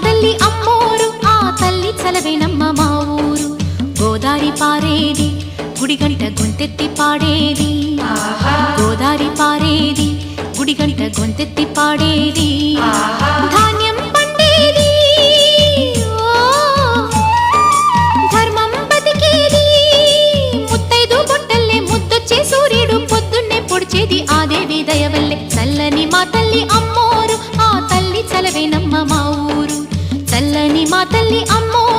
తల్లి అమ్మోరు ఆ తల్లి చలవేనమ్మ మా ఊరు గోదారి పారేది గుడిగంట గొంతెత్తి పాడేది గోదారి పారేది గుడిగంట గొంతెత్తి పాడేది ధాన్యం పండేది ధర్మం బతికేది ముత్తైదు బొట్టల్లే ముద్దొచ్చే సూర్యుడు పొద్దున్నే పొడిచేది ఆ దేవి దయవల్లే చల్లని మా తల్లి అమ్మోరు ఆ తల్లి చలవేనమ్మ మా ఊరు చల్లని మా తల్లి అమ్మోరు